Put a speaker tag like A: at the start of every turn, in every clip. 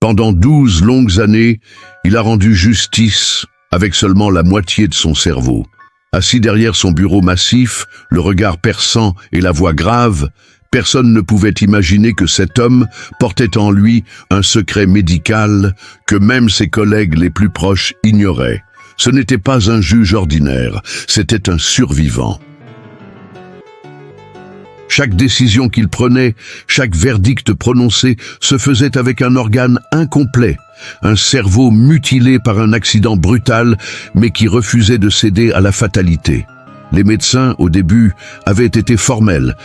A: Pendant 12 longues années, il a rendu justice avec seulement la moitié de son cerveau. Assis derrière son bureau massif, le regard perçant et la voix grave, personne ne pouvait imaginer que cet homme portait en lui un secret médical que même ses collègues les plus proches ignoraient. Ce n'était pas un juge ordinaire, c'était un survivant. Chaque décision qu'il prenait, chaque verdict prononcé se faisait avec un organe incomplet, un cerveau mutilé par un accident brutal, mais qui refusait de céder à la fatalité. Les médecins, au début, avaient été formels.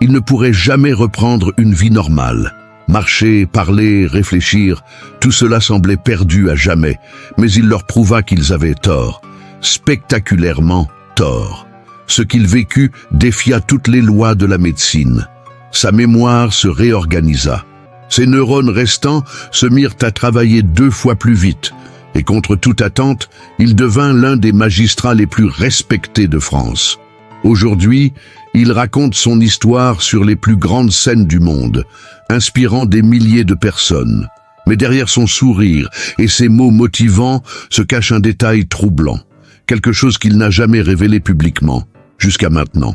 A: Ils ne pourraient jamais reprendre une vie normale. Marcher, parler, réfléchir, tout cela semblait perdu à jamais, mais il leur prouva qu'ils avaient tort, spectaculairement tort. Ce qu'il vécut défia toutes les lois de la médecine. Sa mémoire se réorganisa. Ses neurones restants se mirent à travailler 2 fois plus vite, et contre toute attente, il devint l'un des magistrats les plus respectés de France. Aujourd'hui, il raconte son histoire sur les plus grandes scènes du monde, inspirant des milliers de personnes. Mais derrière son sourire et ses mots motivants se cache un détail troublant, quelque chose qu'il n'a jamais révélé publiquement, jusqu'à maintenant.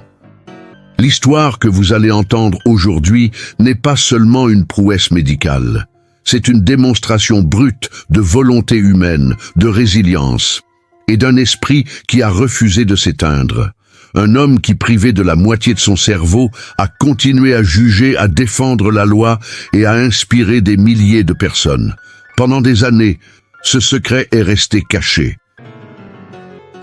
A: L'histoire que vous allez entendre aujourd'hui n'est pas seulement une prouesse médicale. C'est une démonstration brute de volonté humaine, de résilience, et d'un esprit qui a refusé de s'éteindre. Un homme qui, privé de la moitié de son cerveau, a continué à juger, à défendre la loi et à inspirer des milliers de personnes. Pendant des années, ce secret est resté caché.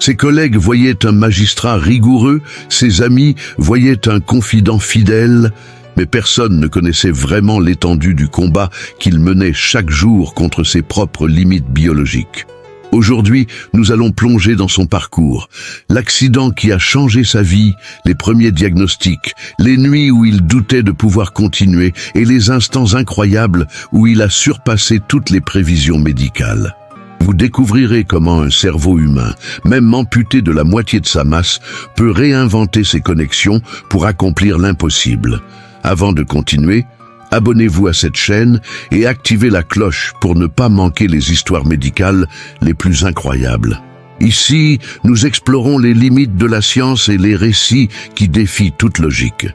A: Ses collègues voyaient un magistrat rigoureux, ses amis voyaient un confident fidèle, mais personne ne connaissait vraiment l'étendue du combat qu'il menait chaque jour contre ses propres limites biologiques. Aujourd'hui, nous allons plonger dans son parcours, l'accident qui a changé sa vie, les premiers diagnostics, les nuits où il doutait de pouvoir continuer et les instants incroyables où il a surpassé toutes les prévisions médicales. Vous découvrirez comment un cerveau humain, même amputé de la moitié de sa masse, peut réinventer ses connexions pour accomplir l'impossible. Avant de continuer, abonnez-vous à cette chaîne et activez la cloche pour ne pas manquer les histoires médicales les plus incroyables. Ici, nous explorons les limites de la science et les récits qui défient toute logique.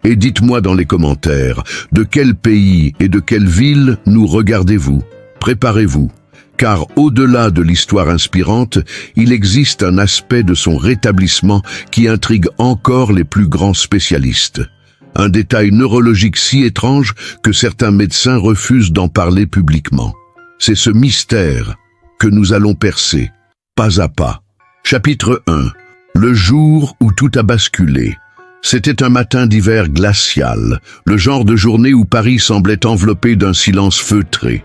A: Et dites-moi dans les commentaires, de quel pays et de quelle ville nous regardez-vous ? Préparez-vous, car au-delà de l'histoire inspirante, il existe un aspect de son rétablissement qui intrigue encore les plus grands spécialistes. Un détail neurologique si étrange que certains médecins refusent d'en parler publiquement. C'est ce mystère que nous allons percer, pas à pas. Chapitre 1. Le jour où tout a basculé. C'était un matin d'hiver glacial, le genre de journée où Paris semblait enveloppé d'un silence feutré.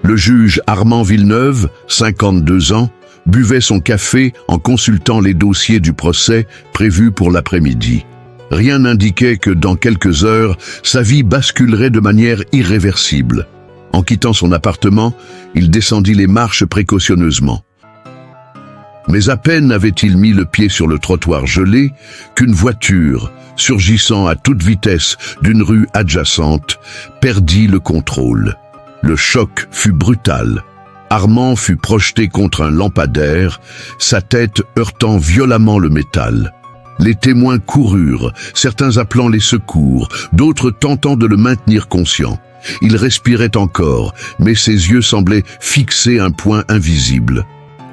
A: Le juge Armand Villeneuve, 52 ans, buvait son café en consultant les dossiers du procès prévus pour l'après-midi. Rien n'indiquait que dans quelques heures, sa vie basculerait de manière irréversible. En quittant son appartement, il descendit les marches précautionneusement. Mais à peine avait-il mis le pied sur le trottoir gelé qu'une voiture, surgissant à toute vitesse d'une rue adjacente, perdit le contrôle. Le choc fut brutal. Armand fut projeté contre un lampadaire, sa tête heurtant violemment le métal. Les témoins coururent, certains appelant les secours, d'autres tentant de le maintenir conscient. Il respirait encore, mais ses yeux semblaient fixer un point invisible.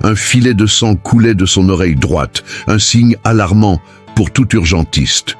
A: Un filet de sang coulait de son oreille droite, un signe alarmant pour tout urgentiste.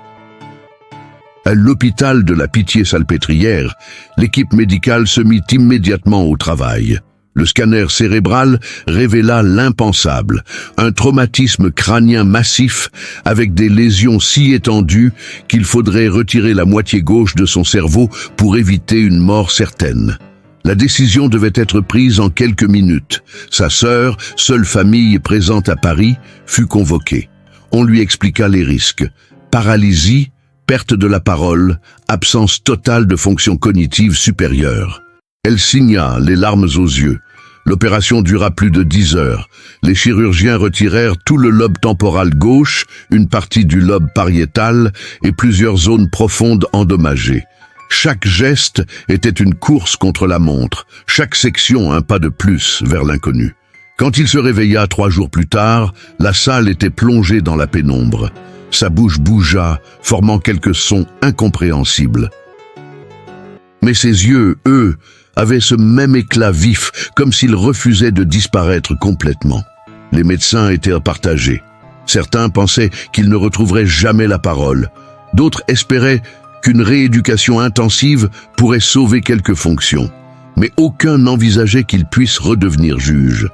A: À l'hôpital de la Pitié-Salpêtrière, l'équipe médicale se mit immédiatement au travail. Le scanner cérébral révéla l'impensable, un traumatisme crânien massif avec des lésions si étendues qu'il faudrait retirer la moitié gauche de son cerveau pour éviter une mort certaine. La décision devait être prise en quelques minutes. Sa sœur, seule famille présente à Paris, fut convoquée. On lui expliqua les risques. Paralysie, perte de la parole, absence totale de fonctions cognitives supérieures. Elle signa, les larmes aux yeux. L'opération dura plus de 10 heures. Les chirurgiens retirèrent tout le lobe temporal gauche, une partie du lobe pariétal et plusieurs zones profondes endommagées. Chaque geste était une course contre la montre, chaque section un pas de plus vers l'inconnu. Quand il se réveilla 3 jours plus tard, la salle était plongée dans la pénombre. Sa bouche bougea, formant quelques sons incompréhensibles. Mais ses yeux, eux, avaient ce même éclat vif, comme s'ils refusaient de disparaître complètement. Les médecins étaient partagés. Certains pensaient qu'il ne retrouverait jamais la parole. D'autres espéraient qu'une rééducation intensive pourrait sauver quelques fonctions. Mais aucun n'envisageait qu'il puisse redevenir juge.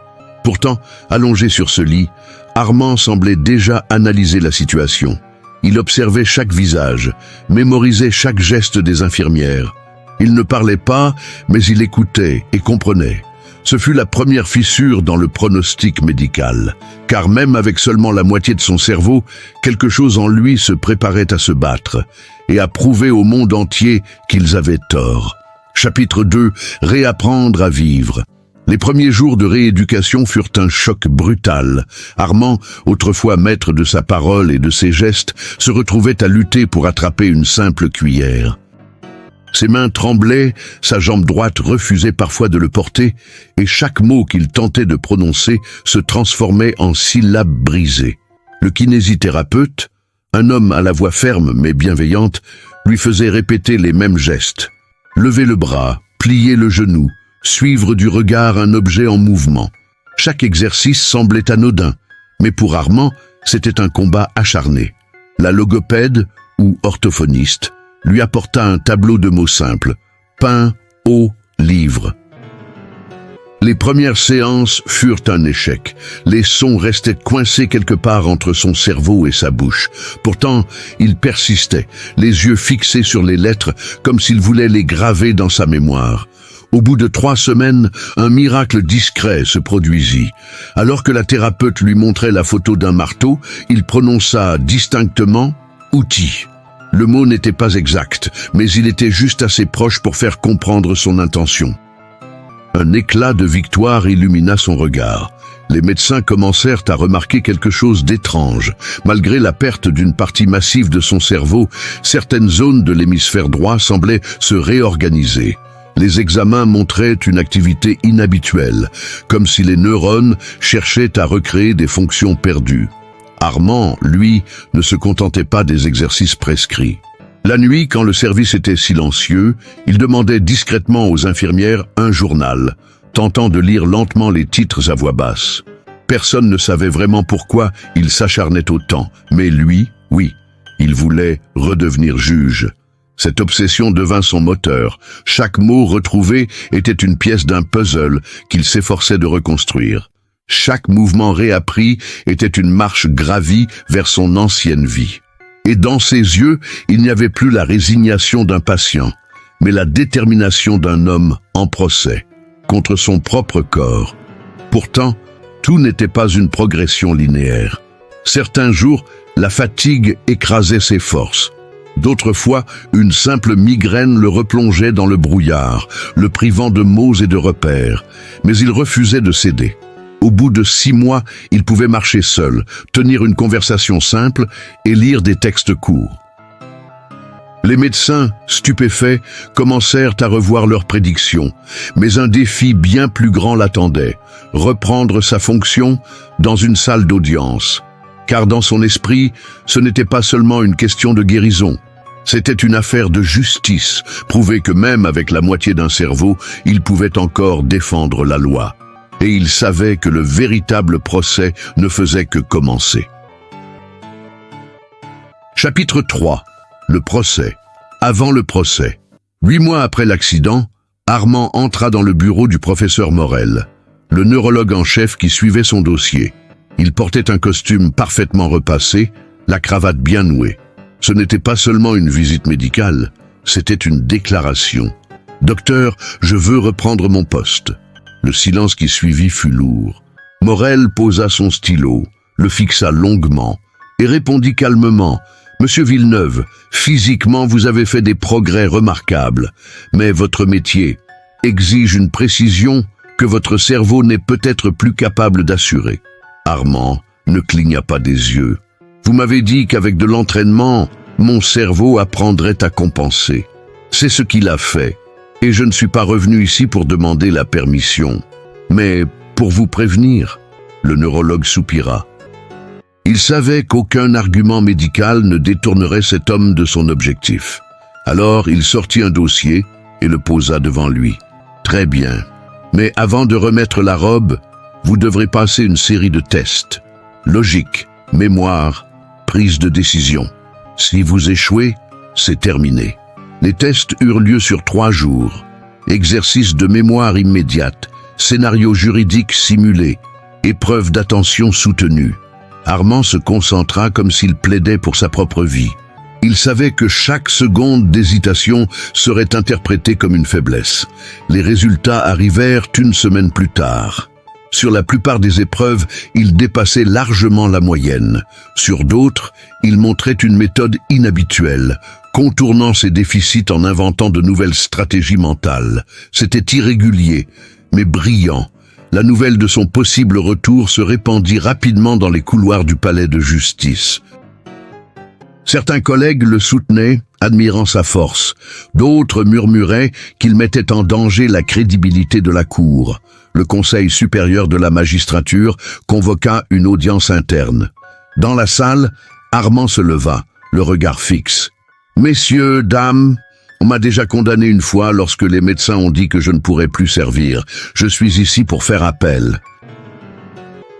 A: Pourtant, allongé sur ce lit, Armand semblait déjà analyser la situation. Il observait chaque visage, mémorisait chaque geste des infirmières. Il ne parlait pas, mais il écoutait et comprenait. Ce fut la première fissure dans le pronostic médical, car même avec seulement la moitié de son cerveau, quelque chose en lui se préparait à se battre et à prouver au monde entier qu'ils avaient tort. Chapitre 2. Réapprendre à vivre. Les premiers jours de rééducation furent un choc brutal. Armand, autrefois maître de sa parole et de ses gestes, se retrouvait à lutter pour attraper une simple cuillère. Ses mains tremblaient, sa jambe droite refusait parfois de le porter, et chaque mot qu'il tentait de prononcer se transformait en syllabes brisées. Le kinésithérapeute, un homme à la voix ferme mais bienveillante, lui faisait répéter les mêmes gestes. Lever le bras, plier le genou, suivre du regard un objet en mouvement. Chaque exercice semblait anodin, mais pour Armand, c'était un combat acharné. La logopède, ou orthophoniste, lui apporta un tableau de mots simples: pain, eau, livre. Les premières séances furent un échec. Les sons restaient coincés quelque part entre son cerveau et sa bouche. Pourtant, il persistait, les yeux fixés sur les lettres, comme s'il voulait les graver dans sa mémoire. Au bout de 3 semaines, un miracle discret se produisit. Alors que la thérapeute lui montrait la photo d'un marteau, il prononça distinctement « outil ». Le mot n'était pas exact, mais il était juste assez proche pour faire comprendre son intention. Un éclat de victoire illumina son regard. Les médecins commencèrent à remarquer quelque chose d'étrange. Malgré la perte d'une partie massive de son cerveau, certaines zones de l'hémisphère droit semblaient se réorganiser. Les examens montraient une activité inhabituelle, comme si les neurones cherchaient à recréer des fonctions perdues. Armand, lui, ne se contentait pas des exercices prescrits. La nuit, quand le service était silencieux, il demandait discrètement aux infirmières un journal, tentant de lire lentement les titres à voix basse. Personne ne savait vraiment pourquoi il s'acharnait autant, mais lui, oui, il voulait redevenir juge. Cette obsession devint son moteur. Chaque mot retrouvé était une pièce d'un puzzle qu'il s'efforçait de reconstruire. Chaque mouvement réappris était une marche gravie vers son ancienne vie. Et dans ses yeux, il n'y avait plus la résignation d'un patient, mais la détermination d'un homme en procès, contre son propre corps. Pourtant, tout n'était pas une progression linéaire. Certains jours, la fatigue écrasait ses forces. D'autres fois, une simple migraine le replongeait dans le brouillard, le privant de mots et de repères, mais il refusait de céder. Au bout de 6 mois, il pouvait marcher seul, tenir une conversation simple et lire des textes courts. Les médecins, stupéfaits, commencèrent à revoir leurs prédictions, mais un défi bien plus grand l'attendait, reprendre sa fonction dans une salle d'audience. Car dans son esprit, ce n'était pas seulement une question de guérison, c'était une affaire de justice, prouver que même avec la moitié d'un cerveau, il pouvait encore défendre la loi. Et il savait que le véritable procès ne faisait que commencer. Chapitre 3. Le procès. Avant le procès. 8 mois après l'accident, Armand entra dans le bureau du professeur Morel, le neurologue en chef qui suivait son dossier. Il portait un costume parfaitement repassé, la cravate bien nouée. Ce n'était pas seulement une visite médicale, c'était une déclaration. « Docteur, je veux reprendre mon poste. » Le silence qui suivit fut lourd. Morel posa son stylo, le fixa longuement et répondit calmement: « Monsieur Villeneuve, physiquement vous avez fait des progrès remarquables, mais votre métier exige une précision que votre cerveau n'est peut-être plus capable d'assurer. » Armand ne cligna pas des yeux. « Vous m'avez dit qu'avec de l'entraînement, mon cerveau apprendrait à compenser. » C'est ce qu'il a fait. Et je ne suis pas revenu ici pour demander la permission, mais pour vous prévenir. Le neurologue soupira. Il savait qu'aucun argument médical ne détournerait cet homme de son objectif. Alors il sortit un dossier et le posa devant lui. Très bien. Mais avant de remettre la robe, vous devrez passer une série de tests. Logique, mémoire, prise de décision. Si vous échouez, c'est terminé. Les tests eurent lieu sur 3 jours. Exercice de mémoire immédiate, scénario juridique simulé, épreuve d'attention soutenue. Armand se concentra comme s'il plaidait pour sa propre vie. Il savait que chaque seconde d'hésitation serait interprétée comme une faiblesse. Les résultats arrivèrent une semaine plus tard. Sur la plupart des épreuves, il dépassait largement la moyenne. Sur d'autres, il montrait une méthode inhabituelle, contournant ses déficits en inventant de nouvelles stratégies mentales. C'était irrégulier, mais brillant. La nouvelle de son possible retour se répandit rapidement dans les couloirs du palais de justice. Certains collègues le soutenaient, admirant sa force. D'autres murmuraient qu'il mettait en danger la crédibilité de la cour. Le Conseil supérieur de la magistrature convoqua une audience interne. Dans la salle, Armand se leva, le regard fixe. « Messieurs, dames, on m'a déjà condamné une fois lorsque les médecins ont dit que je ne pourrais plus servir. Je suis ici pour faire appel. »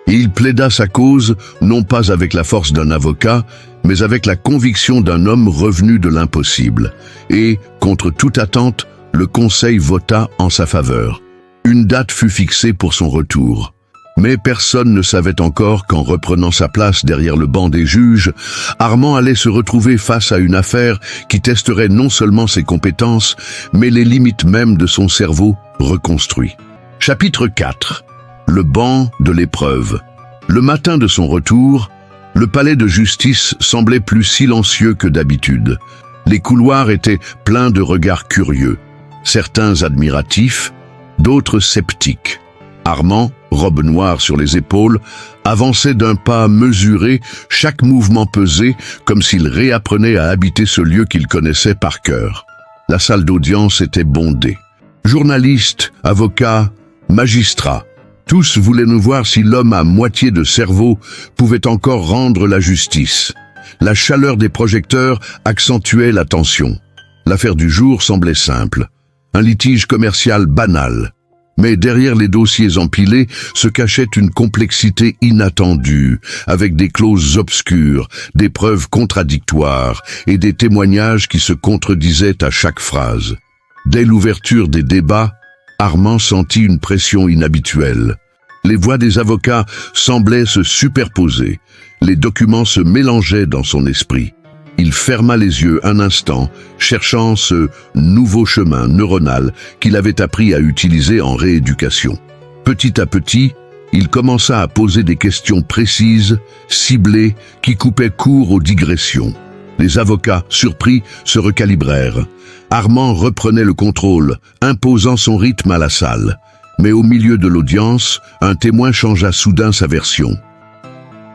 A: Il plaida sa cause, non pas avec la force d'un avocat, mais avec la conviction d'un homme revenu de l'impossible. Et, contre toute attente, le Conseil vota en sa faveur. Une date fut fixée pour son retour. Mais personne ne savait encore qu'en reprenant sa place derrière le banc des juges, Armand allait se retrouver face à une affaire qui testerait non seulement ses compétences, mais les limites même de son cerveau reconstruit. Chapitre 4. Le banc de l'épreuve. Le matin de son retour, le palais de justice semblait plus silencieux que d'habitude. Les couloirs étaient pleins de regards curieux, certains admiratifs, d'autres sceptiques. Armand, robe noire sur les épaules, avançait d'un pas mesuré, chaque mouvement pesé, comme s'il réapprenait à habiter ce lieu qu'il connaissait par cœur. La salle d'audience était bondée. Journalistes, avocats, magistrats, tous voulaient nous voir si l'homme à moitié de cerveau pouvait encore rendre la justice. La chaleur des projecteurs accentuait la tension. L'affaire du jour semblait simple. Un litige commercial banal. Mais derrière les dossiers empilés se cachait une complexité inattendue, avec des clauses obscures, des preuves contradictoires et des témoignages qui se contredisaient à chaque phrase. Dès l'ouverture des débats, Armand sentit une pression inhabituelle. Les voix des avocats semblaient se superposer. Les documents se mélangeaient dans son esprit. Il ferma les yeux un instant, cherchant ce nouveau chemin neuronal qu'il avait appris à utiliser en rééducation. Petit à petit, il commença à poser des questions précises, ciblées, qui coupaient court aux digressions. Les avocats, surpris, se recalibrèrent. Armand reprenait le contrôle, imposant son rythme à la salle. Mais au milieu de l'audience, un témoin changea soudain sa version.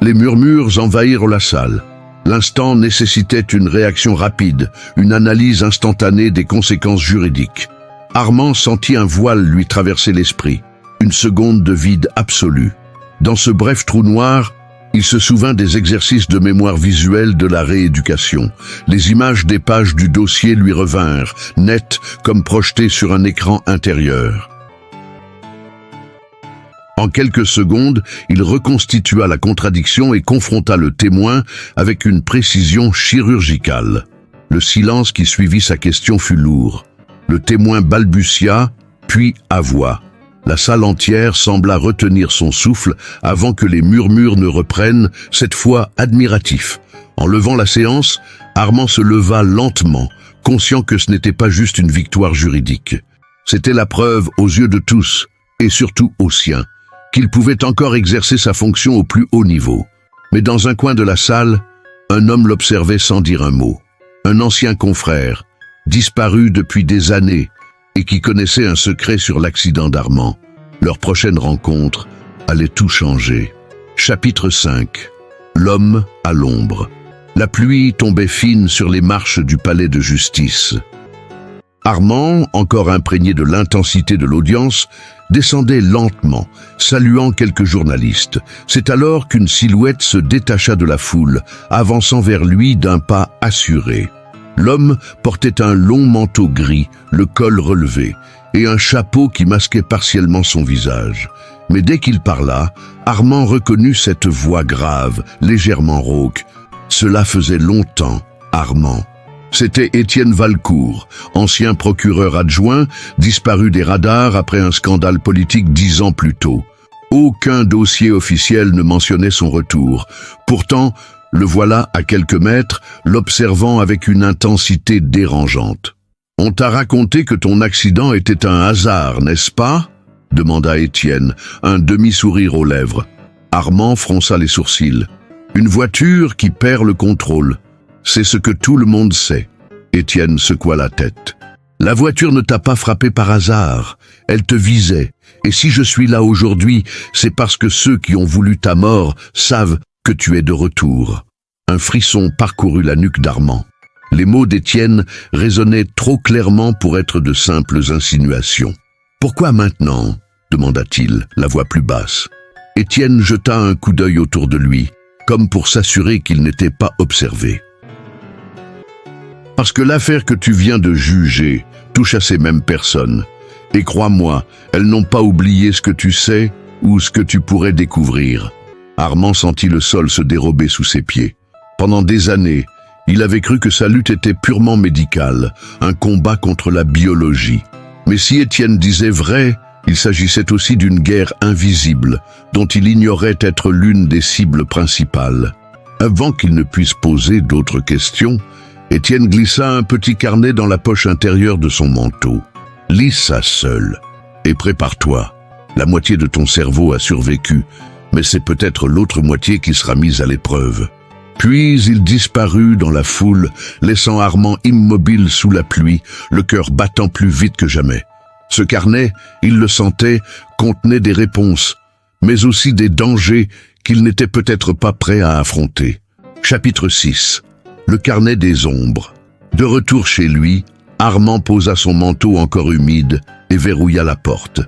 A: Les murmures envahirent la salle. L'instant nécessitait une réaction rapide, une analyse instantanée des conséquences juridiques. Armand sentit un voile lui traverser l'esprit, une seconde de vide absolu. Dans ce bref trou noir, il se souvint des exercices de mémoire visuelle de la rééducation. Les images des pages du dossier lui revinrent, nettes comme projetées sur un écran intérieur. En quelques secondes, il reconstitua la contradiction et confronta le témoin avec une précision chirurgicale. Le silence qui suivit sa question fut lourd. Le témoin balbutia, puis avoua. La salle entière sembla retenir son souffle avant que les murmures ne reprennent, cette fois admiratifs. En levant la séance, Armand se leva lentement, conscient que ce n'était pas juste une victoire juridique. C'était la preuve aux yeux de tous, et surtout aux siens, qu'il pouvait encore exercer sa fonction au plus haut niveau. Mais dans un coin de la salle, un homme l'observait sans dire un mot. Un ancien confrère, disparu depuis des années, et qui connaissait un secret sur l'accident d'Armand. Leur prochaine rencontre allait tout changer. Chapitre 5. L'homme à l'ombre. La pluie tombait fine sur les marches du palais de justice. Armand, encore imprégné de l'intensité de l'audience, descendait lentement, saluant quelques journalistes. C'est alors qu'une silhouette se détacha de la foule, avançant vers lui d'un pas assuré. L'homme portait un long manteau gris, le col relevé, et un chapeau qui masquait partiellement son visage. Mais dès qu'il parla, Armand reconnut cette voix grave, légèrement rauque. Cela faisait longtemps, Armand. C'était Étienne Valcourt, ancien procureur adjoint, disparu des radars après un scandale politique 10 ans plus tôt. Aucun dossier officiel ne mentionnait son retour. Pourtant, le voilà à quelques mètres, l'observant avec une intensité dérangeante. « On t'a raconté que ton accident était un hasard, n'est-ce pas ?» demanda Étienne, un demi-sourire aux lèvres. Armand fronça les sourcils. « Une voiture qui perd le contrôle. C'est ce que tout le monde sait. » Étienne secoua la tête. « La voiture ne t'a pas frappé par hasard. Elle te visait. Et si je suis là aujourd'hui, c'est parce que ceux qui ont voulu ta mort savent que tu es de retour. » Un frisson parcourut la nuque d'Armand. Les mots d'Étienne résonnaient trop clairement pour être de simples insinuations. « Pourquoi maintenant ?» demanda-t-il, la voix plus basse. Étienne jeta un coup d'œil autour de lui, comme pour s'assurer qu'il n'était pas observé. « Parce que l'affaire que tu viens de juger touche à ces mêmes personnes. Et crois-moi, elles n'ont pas oublié ce que tu sais ou ce que tu pourrais découvrir. » Armand sentit le sol se dérober sous ses pieds. Pendant des années, il avait cru que sa lutte était purement médicale, un combat contre la biologie. Mais si Étienne disait vrai, il s'agissait aussi d'une guerre invisible, dont il ignorait être l'une des cibles principales. Avant qu'il ne puisse poser d'autres questions, Étienne glissa un petit carnet dans la poche intérieure de son manteau. « Lis ça seul, et prépare-toi. La moitié de ton cerveau a survécu, mais c'est peut-être l'autre moitié qui sera mise à l'épreuve. » Puis il disparut dans la foule, laissant Armand immobile sous la pluie, le cœur battant plus vite que jamais. Ce carnet, il le sentait, contenait des réponses, mais aussi des dangers qu'il n'était peut-être pas prêt à affronter. Chapitre 6. Le carnet des ombres. De retour chez lui, Armand posa son manteau encore humide et verrouilla la porte.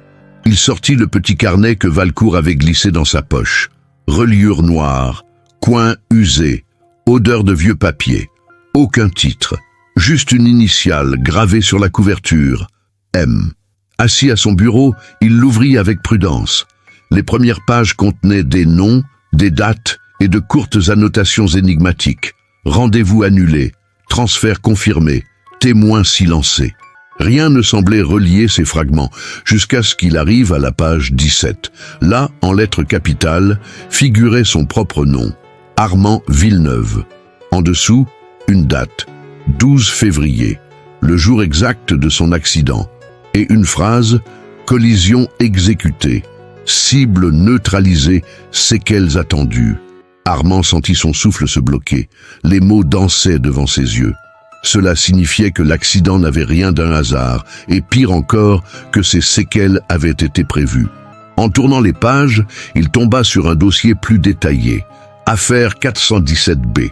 A: Il sortit le petit carnet que Valcourt avait glissé dans sa poche. Reliure noire, coin usé, odeur de vieux papier. Aucun titre, juste une initiale gravée sur la couverture. M. Assis à son bureau, il l'ouvrit avec prudence. Les premières pages contenaient des noms, des dates et de courtes annotations énigmatiques. Rendez-vous annulé, transfert confirmé, témoin silencé. Rien ne semblait relier ces fragments, jusqu'à ce qu'il arrive à la page 17. Là, en lettres capitales, figurait son propre nom, Armand Villeneuve. En dessous, une date, 12 février, le jour exact de son accident. Et une phrase, collision exécutée, cible neutralisée, séquelles attendues. Armand sentit son souffle se bloquer. Les mots dansaient devant ses yeux. Cela signifiait que l'accident n'avait rien d'un hasard, et pire encore, que ces séquelles avaient été prévues. En tournant les pages, il tomba sur un dossier plus détaillé. Affaire 417B.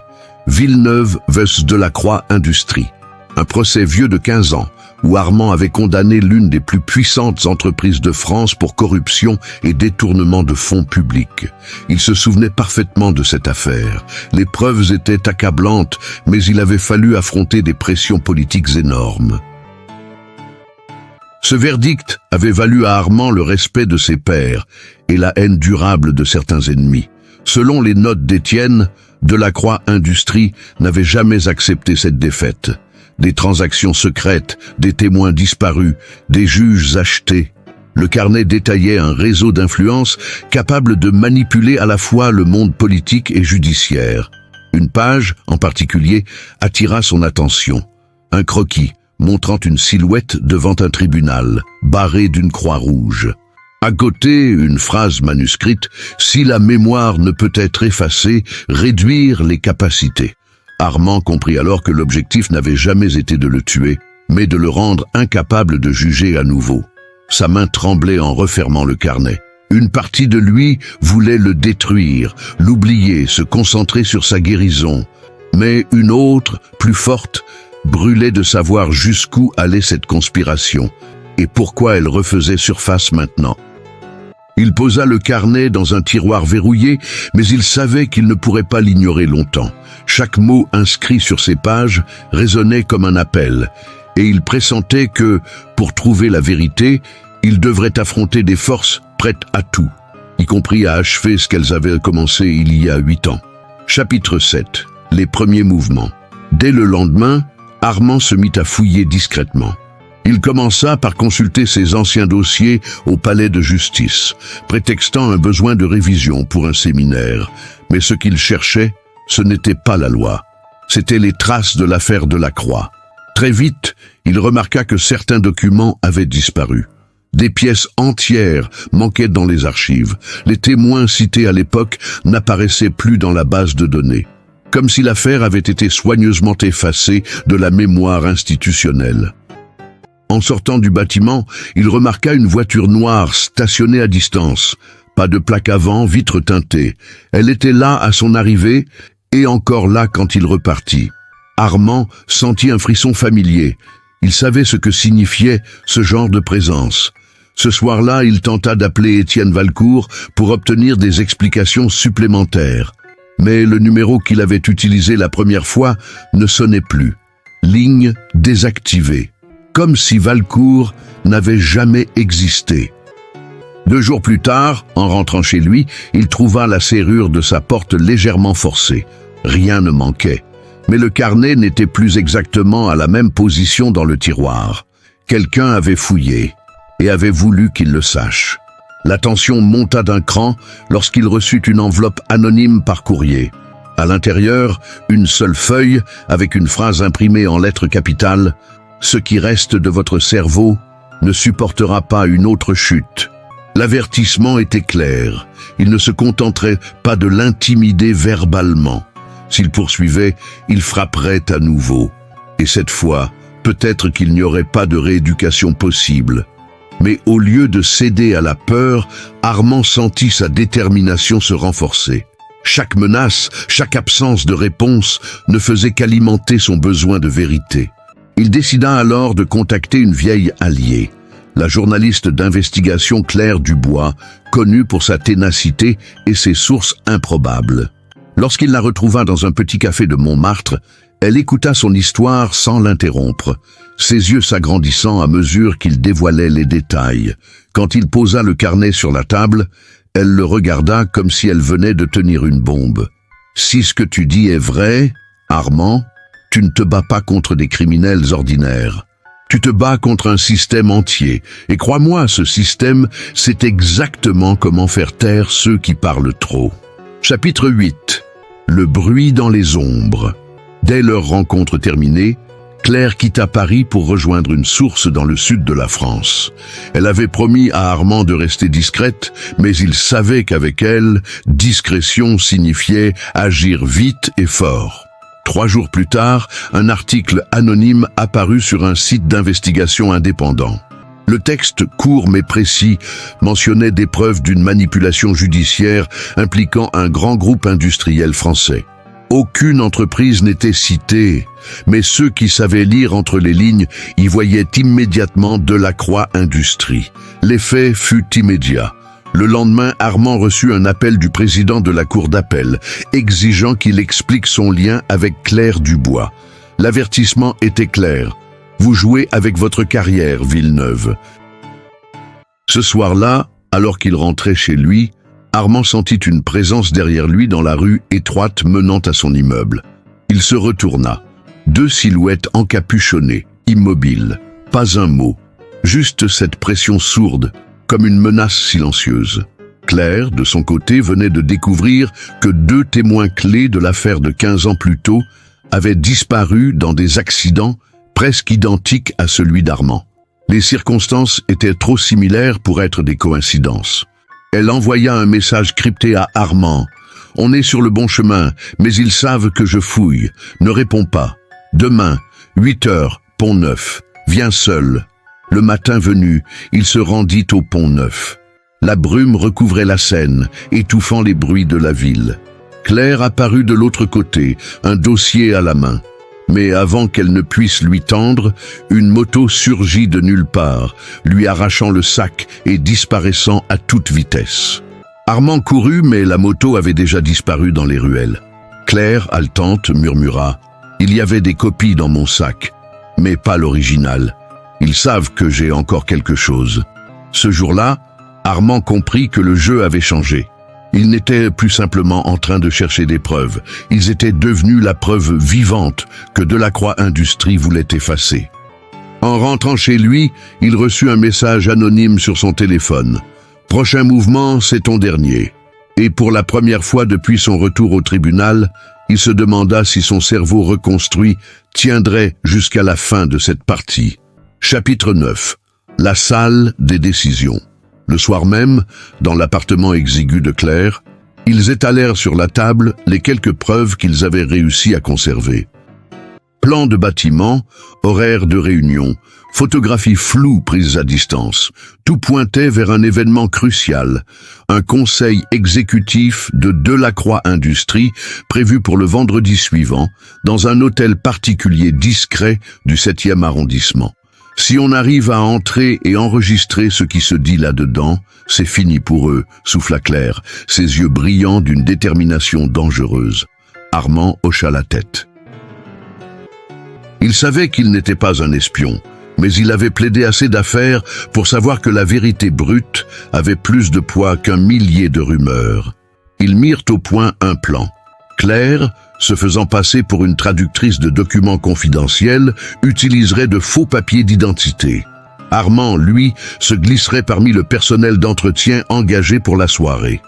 A: Villeneuve vs Delacroix Industrie. Un procès vieux de 15 ans, où Armand avait condamné l'une des plus puissantes entreprises de France pour corruption et détournement de fonds publics. Il se souvenait parfaitement de cette affaire. Les preuves étaient accablantes, mais il avait fallu affronter des pressions politiques énormes. Ce verdict avait valu à Armand le respect de ses pairs et la haine durable de certains ennemis. Selon les notes d'Étienne, Delacroix Industrie n'avait jamais accepté cette défaite. Des transactions secrètes, des témoins disparus, des juges achetés. Le carnet détaillait un réseau d'influence capable de manipuler à la fois le monde politique et judiciaire. Une page, en particulier, attira son attention. Un croquis, montrant une silhouette devant un tribunal, barré d'une croix rouge. À côté, une phrase manuscrite, « Si la mémoire ne peut être effacée, réduire les capacités ». Armand comprit alors que l'objectif n'avait jamais été de le tuer, mais de le rendre incapable de juger à nouveau. Sa main tremblait en refermant le carnet. Une partie de lui voulait le détruire, l'oublier, se concentrer sur sa guérison. Mais une autre, plus forte, brûlait de savoir jusqu'où allait cette conspiration et pourquoi elle refaisait surface maintenant. Il posa le carnet dans un tiroir verrouillé, mais il savait qu'il ne pourrait pas l'ignorer longtemps. Chaque mot inscrit sur ces pages résonnait comme un appel, et il pressentait que, pour trouver la vérité, il devrait affronter des forces prêtes à tout, y compris à achever ce qu'elles avaient commencé il y a 8 ans. Chapitre 7. Les premiers mouvements. Dès le lendemain, Armand se mit à fouiller discrètement. Il commença par consulter ses anciens dossiers au palais de justice, prétextant un besoin de révision pour un séminaire. Mais ce qu'il cherchait, ce n'était pas la loi. C'étaient les traces de l'affaire Delacroix. Très vite, il remarqua que certains documents avaient disparu. Des pièces entières manquaient dans les archives. Les témoins cités à l'époque n'apparaissaient plus dans la base de données, comme si l'affaire avait été soigneusement effacée de la mémoire institutionnelle. En sortant du bâtiment, il remarqua une voiture noire stationnée à distance. Pas de plaque avant, vitre teintée. Elle était là à son arrivée et encore là quand il repartit. Armand sentit un frisson familier. Il savait ce que signifiait ce genre de présence. Ce soir-là, il tenta d'appeler Étienne Valcourt pour obtenir des explications supplémentaires. Mais le numéro qu'il avait utilisé la première fois ne sonnait plus. Ligne désactivée. Comme si Valcourt n'avait jamais existé. 2 jours plus tard, en rentrant chez lui, il trouva la serrure de sa porte légèrement forcée. Rien ne manquait. Mais le carnet n'était plus exactement à la même position dans le tiroir. Quelqu'un avait fouillé et avait voulu qu'il le sache. La tension monta d'un cran lorsqu'il reçut une enveloppe anonyme par courrier. À l'intérieur, une seule feuille avec une phrase imprimée en lettres capitales. Ce qui reste de votre cerveau ne supportera pas une autre chute. L'avertissement était clair. Il ne se contenterait pas de l'intimider verbalement. S'il poursuivait, il frapperait à nouveau. Et cette fois, peut-être qu'il n'y aurait pas de rééducation possible. Mais au lieu de céder à la peur, Armand sentit sa détermination se renforcer. Chaque menace, chaque absence de réponse ne faisait qu'alimenter son besoin de vérité. Il décida alors de contacter une vieille alliée, la journaliste d'investigation Claire Dubois, connue pour sa ténacité et ses sources improbables. Lorsqu'il la retrouva dans un petit café de Montmartre, elle écouta son histoire sans l'interrompre, ses yeux s'agrandissant à mesure qu'il dévoilait les détails. Quand il posa le carnet sur la table, elle le regarda comme si elle venait de tenir une bombe. « Si ce que tu dis est vrai, Armand, tu ne te bats pas contre des criminels ordinaires. Tu te bats contre un système entier. Et crois-moi, ce système sait exactement comment faire taire ceux qui parlent trop. » Chapitre 8. Le bruit dans les ombres. Dès leur rencontre terminée, Claire quitta Paris pour rejoindre une source dans le sud de la France. Elle avait promis à Armand de rester discrète, mais il savait qu'avec elle, discrétion signifiait agir vite et fort. 3 jours plus tard, un article anonyme apparut sur un site d'investigation indépendant. Le texte, court mais précis, mentionnait des preuves d'une manipulation judiciaire impliquant un grand groupe industriel français. Aucune entreprise n'était citée, mais ceux qui savaient lire entre les lignes y voyaient immédiatement Delacroix Industries. L'effet fut immédiat. Le lendemain, Armand reçut un appel du président de la cour d'appel, exigeant qu'il explique son lien avec Claire Dubois. L'avertissement était clair. Vous jouez avec votre carrière, Villeneuve. Ce soir-là, alors qu'il rentrait chez lui, Armand sentit une présence derrière lui dans la rue étroite menant à son immeuble. Il se retourna. 2 silhouettes encapuchonnées, immobiles. Pas un mot. Juste cette pression sourde, comme une menace silencieuse. Claire, de son côté, venait de découvrir que 2 témoins clés de l'affaire de 15 ans plus tôt avaient disparu dans des accidents presque identiques à celui d'Armand. Les circonstances étaient trop similaires pour être des coïncidences. Elle envoya un message crypté à Armand. « On est sur le bon chemin, mais ils savent que je fouille. Ne réponds pas. Demain, 8 heures, Pont Neuf. Viens seul. » Le matin venu, il se rendit au Pont Neuf. La brume recouvrait la Seine, étouffant les bruits de la ville. Claire apparut de l'autre côté, un dossier à la main. Mais avant qu'elle ne puisse lui tendre, une moto surgit de nulle part, lui arrachant le sac et disparaissant à toute vitesse. Armand courut, mais la moto avait déjà disparu dans les ruelles. Claire, haletante, murmura « Il y avait des copies dans mon sac, mais pas l'original. Ils savent que j'ai encore quelque chose. » Ce jour-là, Armand comprit que le jeu avait changé. Ils n'étaient plus simplement en train de chercher des preuves. Ils étaient devenus la preuve vivante que Delacroix Industries voulait effacer. En rentrant chez lui, il reçut un message anonyme sur son téléphone. « Prochain mouvement, c'est ton dernier. » Et pour la première fois depuis son retour au tribunal, il se demanda si son cerveau reconstruit tiendrait jusqu'à la fin de cette partie. Chapitre 9. La salle des décisions. Le soir même, dans l'appartement exigu de Claire, ils étalèrent sur la table les quelques preuves qu'ils avaient réussi à conserver. Plan de bâtiment, horaire de réunion, photographies floues prises à distance. Tout pointait vers un événement crucial, un conseil exécutif de Delacroix Industries prévu pour le vendredi suivant, dans un hôtel particulier discret du 7e arrondissement. Si on arrive à entrer et enregistrer ce qui se dit là-dedans, c'est fini pour eux, souffla Claire, ses yeux brillants d'une détermination dangereuse. Armand hocha la tête. Il savait qu'il n'était pas un espion, mais il avait plaidé assez d'affaires pour savoir que la vérité brute avait plus de poids qu'un millier de rumeurs. Ils mirent au point un plan. Claire, se faisant passer pour une traductrice de documents confidentiels, utiliserait de faux papiers d'identité. Armand, lui, se glisserait parmi le personnel d'entretien engagé pour la soirée.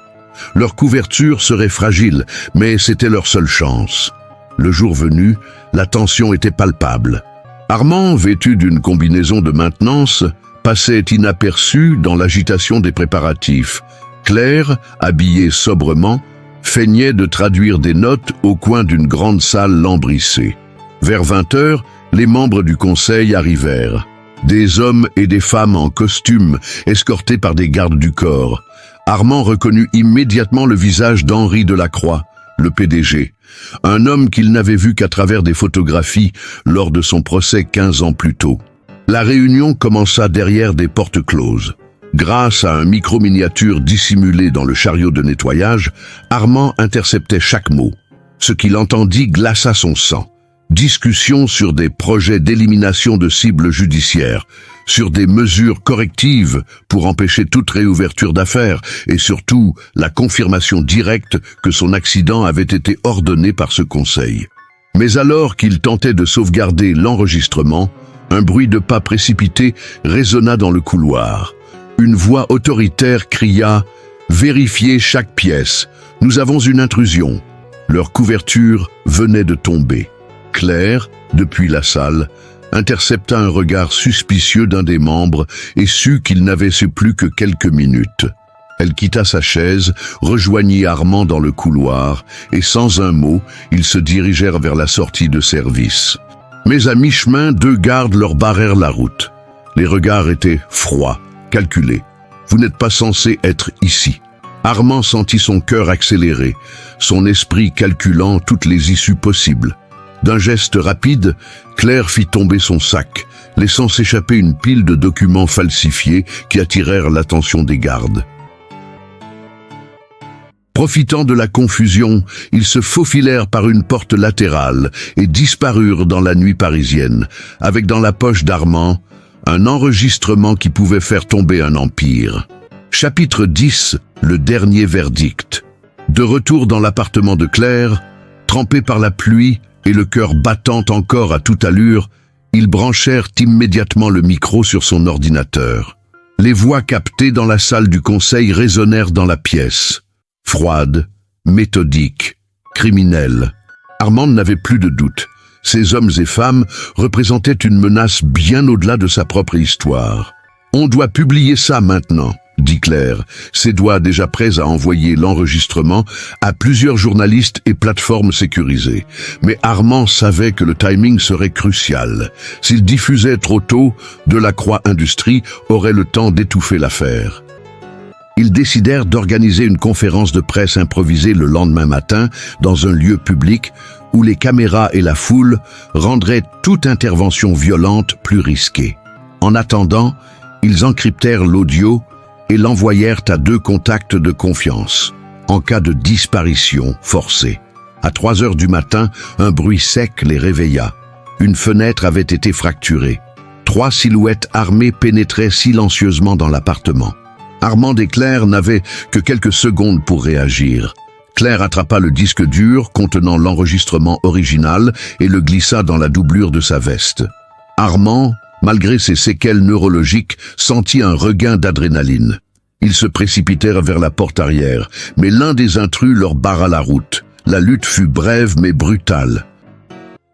A: Leur couverture serait fragile, mais c'était leur seule chance. Le jour venu, la tension était palpable. Armand, vêtu d'une combinaison de maintenance, passait inaperçu dans l'agitation des préparatifs. Claire, habillée sobrement, feignait de traduire des notes au coin d'une grande salle lambrissée. Vers 20 heures, les membres du conseil arrivèrent. Des hommes et des femmes en costume, escortés par des gardes du corps. Armand reconnut immédiatement le visage d'Henri Delacroix, le PDG, un homme qu'il n'avait vu qu'à travers des photographies lors de son procès 15 ans plus tôt. La réunion commença derrière des portes closes. Grâce à un micro-miniature dissimulé dans le chariot de nettoyage, Armand interceptait chaque mot. Ce qu'il entendit glaça son sang. Discussion sur des projets d'élimination de cibles judiciaires, sur des mesures correctives pour empêcher toute réouverture d'affaires et surtout la confirmation directe que son accident avait été ordonné par ce conseil. Mais alors qu'il tentait de sauvegarder l'enregistrement, un bruit de pas précipité résonna dans le couloir. Une voix autoritaire cria « Vérifiez chaque pièce, nous avons une intrusion ». Leur couverture venait de tomber. Claire, depuis la salle, intercepta un regard suspicieux d'un des membres et sut qu'il n'avait plus que quelques minutes. Elle quitta sa chaise, rejoignit Armand dans le couloir et sans un mot, ils se dirigèrent vers la sortie de service. Mais à mi-chemin, deux gardes leur barrèrent la route. Les regards étaient froids, calculés. Vous n'êtes pas censé être ici. Armand sentit son cœur accélérer, son esprit calculant toutes les issues possibles. D'un geste rapide, Claire fit tomber son sac, laissant s'échapper une pile de documents falsifiés qui attirèrent l'attention des gardes. Profitant de la confusion, ils se faufilèrent par une porte latérale et disparurent dans la nuit parisienne, avec dans la poche d'Armand un enregistrement qui pouvait faire tomber un empire. Chapitre 10. Le dernier verdict. De retour dans l'appartement de Claire, trempé par la pluie et le cœur battant encore à toute allure, ils branchèrent immédiatement le micro sur son ordinateur. Les voix captées dans la salle du conseil résonnèrent dans la pièce. Froide, méthodique, criminelle. Armand n'avait plus de doute. Ces hommes et femmes représentaient une menace bien au-delà de sa propre histoire. « On doit publier ça maintenant », dit Claire, ses doigts déjà prêts à envoyer l'enregistrement à plusieurs journalistes et plateformes sécurisées. Mais Armand savait que le timing serait crucial. S'il diffusait trop tôt, Delacroix Industries aurait le temps d'étouffer l'affaire. Ils décidèrent d'organiser une conférence de presse improvisée le lendemain matin dans un lieu public où les caméras et la foule rendraient toute intervention violente plus risquée. En attendant, ils encryptèrent l'audio et l'envoyèrent à 2 contacts de confiance, en cas de disparition forcée. À 3 heures du matin, un bruit sec les réveilla. Une fenêtre avait été fracturée. 3 silhouettes armées pénétraient silencieusement dans l'appartement. Armand et Claire n'avaient que quelques secondes pour réagir. Claire attrapa le disque dur contenant l'enregistrement original et le glissa dans la doublure de sa veste. Armand, malgré ses séquelles neurologiques, sentit un regain d'adrénaline. Ils se précipitèrent vers la porte arrière, mais l'un des intrus leur barra la route. La lutte fut brève mais brutale.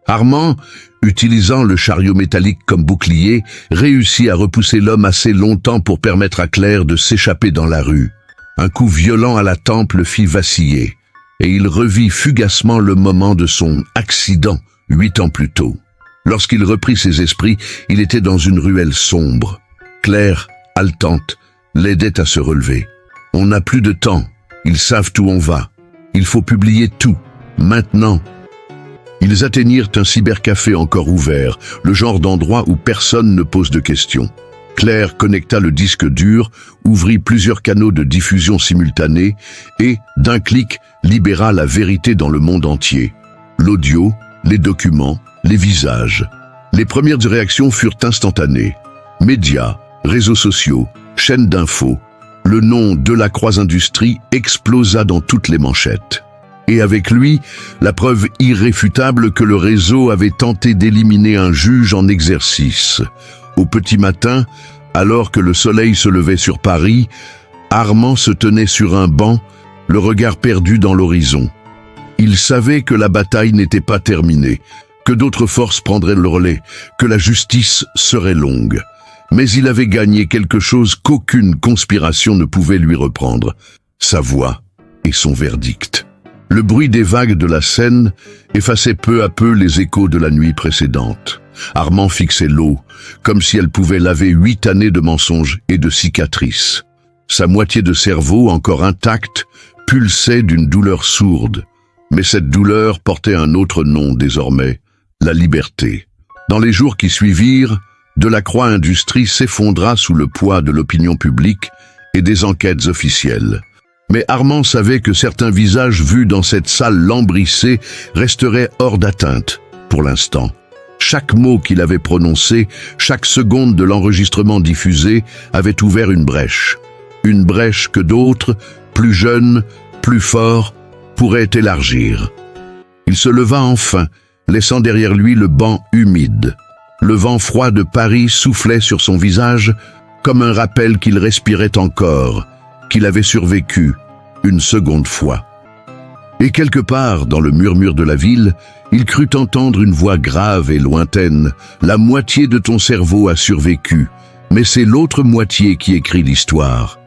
A: Armand, utilisant le chariot métallique comme bouclier, réussit à repousser l'homme assez longtemps pour permettre à Claire de s'échapper dans la rue. Un coup violent à la tempe le fit vaciller, et il revit fugacement le moment de son accident 8 ans plus tôt. Lorsqu'il reprit ses esprits, il était dans une ruelle sombre. Claire, haletante, l'aidait à se relever. « On n'a plus de temps, ils savent où on va. Il faut publier tout, maintenant. » Ils atteignirent un cybercafé encore ouvert, le genre d'endroit où personne ne pose de questions. Claire connecta le disque dur, ouvrit plusieurs canaux de diffusion simultanée et, d'un clic, libéra la vérité dans le monde entier. L'audio, les documents, les visages. Les premières réactions furent instantanées. Médias, réseaux sociaux, chaînes d'infos. Le nom Delacroix Industries explosa dans toutes les manchettes. Et avec lui, la preuve irréfutable que le réseau avait tenté d'éliminer un juge en exercice. Au petit matin, alors que le soleil se levait sur Paris, Armand se tenait sur un banc, le regard perdu dans l'horizon. Il savait que la bataille n'était pas terminée, que d'autres forces prendraient le relais, que la justice serait longue. Mais il avait gagné quelque chose qu'aucune conspiration ne pouvait lui reprendre, sa voix et son verdict. Le bruit des vagues de la Seine effaçait peu à peu les échos de la nuit précédente. Armand fixait l'eau, comme si elle pouvait laver 8 années de mensonges et de cicatrices. Sa moitié de cerveau, encore intacte, pulsait d'une douleur sourde. Mais cette douleur portait un autre nom désormais, la liberté. Dans les jours qui suivirent, Delacroix Industries s'effondra sous le poids de l'opinion publique et des enquêtes officielles. Mais Armand savait que certains visages vus dans cette salle lambrissée resteraient hors d'atteinte, pour l'instant. Chaque mot qu'il avait prononcé, chaque seconde de l'enregistrement diffusé, avait ouvert une brèche. Une brèche que d'autres, plus jeunes, plus forts, pourraient élargir. Il se leva enfin, laissant derrière lui le banc humide. Le vent froid de Paris soufflait sur son visage comme un rappel qu'il respirait encore, qu'il avait survécu une seconde fois. Et quelque part, dans le murmure de la ville, il crut entendre une voix grave et lointaine. « La moitié de ton cerveau a survécu, mais c'est l'autre moitié qui écrit l'histoire.